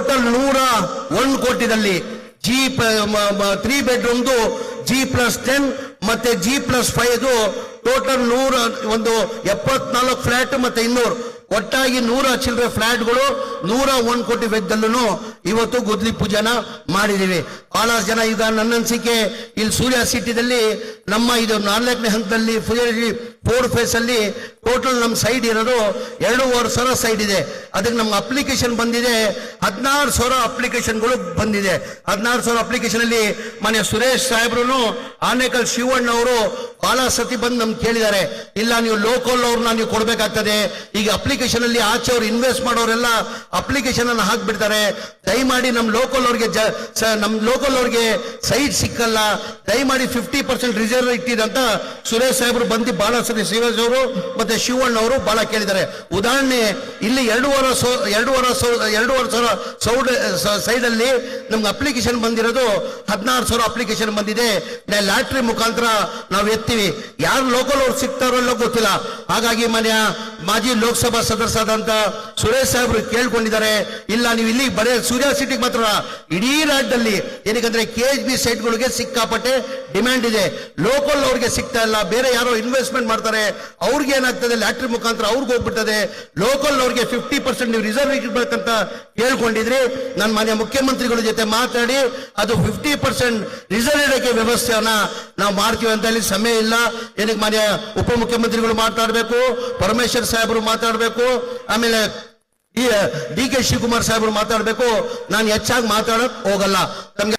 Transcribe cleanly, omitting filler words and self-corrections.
Total 101 ಕೋಟಿದಲ್ಲಿ G3 ಬೆಡ್ರೂಮ್ದು G+10 ಮತ್ತೆ G+5 total 174 flat ಮತ್ತೆ 200 ಒಟ್ಟಾಗಿ 100 ಚಿಲ್ಲರೆ ಫ್ಲಾಟ್ಗಳು 101 ಕೋಟಿ ವೆಚ್ಚದಲ್ಲೂ ಇವತ್ತು ಗುದ್ಲಿ ಪೂಜೆನ ಮಾಡಿದೀವಿ. ಬಹಳ ಜನ ಈಗ ನನ್ನ ಅನಿಸಿಕೆ ಇಲ್ಲಿ ಸೂರ್ಯ ಸಿಟಿದಲ್ಲಿ ನಮ್ಮ ಇದು 4ನೇ ಹಂತದಲ್ಲಿ 4 ಫೇಸ್ ಅಲ್ಲಿ ಟೋಟಲ್ ನಮ್ಮ ಸೈಡ್ ಇರೋದು 2,500 ಸೈಡ್ ಇದೆ. ಅದಕ್ಕೆ ನಮ್ಗೆ ಅಪ್ಲಿಕೇಶನ್ ಬಂದಿದೆ 16,000 ಅಪ್ಲಿಕೇಶನ್ಗಳು ಬಂದಿದೆ. 16,000 ಅಪ್ಲಿಕೇಶನ್ ಅಲ್ಲಿ ಮನೆ ಸುರೇಶ್ ಸಾಹೇಬ್ರು ಆನೇಕಲ್ ಶಿವಣ್ಣ ಅವರು ಬಹಳ ಸತಿ ಬಂದು ನಮ್ಗೆ ಕೇಳಿದ್ದಾರೆ, ಇಲ್ಲ ನೀವು ಲೋಕಲ್ ಅವ್ರನ್ನ ನೀವು ಕೊಡ್ಬೇಕಾಗ್ತದೆ. ಈಗ ಅಪ್ಲಿಕೇಶನ್ ಅಲ್ಲಿ ಆಚೆ ಅವ್ರು ಇನ್ವೆಸ್ಟ್ ಮಾಡೋರೆಲ್ಲ ಅಪ್ಲಿಕೇಶನ್ ಅನ್ನು ಹಾಕ್ಬಿಡ್ತಾರೆ. ದಯಮಾಡಿ ನಮ್ಮ ಲೋಕಲ್ ಅವ್ರಿಗೆ ಸೈಟ್ ಸಿಕ್ಕಲ್ಲ, ದಯಮಾಡಿ 50% ರಿಸರ್ವ್ ಇಟ್ಟಿದಂತ ಸುರೇಶ್ ಸಾಹೇಬ್ರು ಬಂದು ಬಹಳ ಸತಿ ಶ್ರೀನಿವಾಸ್ ಅವರು ಮತ್ತೆ ಶಿವಣ್ಣ ಅವರು ಬಹಳ ಕೇಳಿದ್ದಾರೆ. ಉದಾಹರಣೆ ಇಲ್ಲಿ 2,500 ಸೈಡ್ ಅಲ್ಲಿ ನಮ್ಗೆ ಅಪ್ಲಿಕೇಶನ್ ಬಂದಿರೋದು 16,000 ಅಪ್ಲಿಕೇಶನ್ ಬಂದಿದೆ. ಲಾಟ್ರಿ ಮುಖಾಂತರ ನಾವು ಎತ್ತೀವಿ. ಯಾರು ಲೋಕಲ್ ಅವ್ರು ಸಿಗ್ತಾರೋ ಇಲ್ಲ ಗೊತ್ತಿಲ್ಲ. ಹಾಗಾಗಿ ಮಾಜಿ ಲೋಕಸಭಾ ಸದಸ್ಯರಾದಂತ ಸುರೇಶ್ ಸಾಹೇಬ್ರು ಕೇಳ್ಕೊಂಡಿದ್ದಾರೆ, ಇಲ್ಲ ನೀವು ಇಲ್ಲಿ ಬರೇ ಸೂರ್ಯ ಸಿಟಿಗೆ ಮಾತ್ರ ಇಡೀ ರಾಜ್ಯದಲ್ಲಿ ಏನಕ್ಕಂದ್ರೆ KHB ಸೈಟ್ಗಳಿಗೆ ಸಿಕ್ಕಾಪಟ್ಟೆ ಡಿಮ್ಯಾಂಡ್ ಇದೆ. ಲೋಕಲ್ ಅವ್ರಿಗೆ ಸಿಗ್ತಾ ಇಲ್ಲ, ಬೇರೆ ಯಾರೋ ಇನ್ವೆಸ್ಟ್ಮೆಂಟ್ ಮಾಡ್ತಾರೆ, ಅವ್ರಿಗೆ ಏನಾಗ್ತದೆ ಲಾಟ್ರಿ ಮುಖಾಂತರ ಅವ್ರಿಗೆ ಹೋಗ್ಬಿಡ್ತದೆ. ಲೋಕಲ್ ಅವ್ರಿಗೆ 50% ನೀವು ರಿಸರ್ವ್ ಇರ್ಬೇಕಂತ ಕೇಳ್ಕೊಂಡಿದ್ರಿ. ನಾನು ಮಾನ್ಯ ಮುಖ್ಯಮಂತ್ರಿಗಳ ಜೊತೆ ಮಾತಾಡಿ ಅದು 50% ರಿಸರ್ವ್ ಇಡಕ್ಕೆ ವ್ಯವಸ್ಥೆಯನ್ನ ನಾವು ಮಾಡ್ತೀವಿ ಅಂತ ಹೇಳಿ ಸಮಯ ಇಲ್ಲ. ಏನಕ್ಕೆ ಮಾನ್ಯ ಉಪಮುಖ್ಯಮಂತ್ರಿಗಳು ಮಾತಾಡಬೇಕು, ಪರಮೇಶ್ವರ್ ಸಾಹೇಬರು ಮಾತಾಡಬೇಕು, ಆಮೇಲೆ DK ಶಿವಕುಮಾರ್ ಸಾಹೇಬರು ಮಾತಾಡಬೇಕು. ನಾನು ಹೆಚ್ಚಾಗಿ ಮಾತಾಡಕ್ ಹೋಗಲ್ಲ. ತಮ್ಗೆ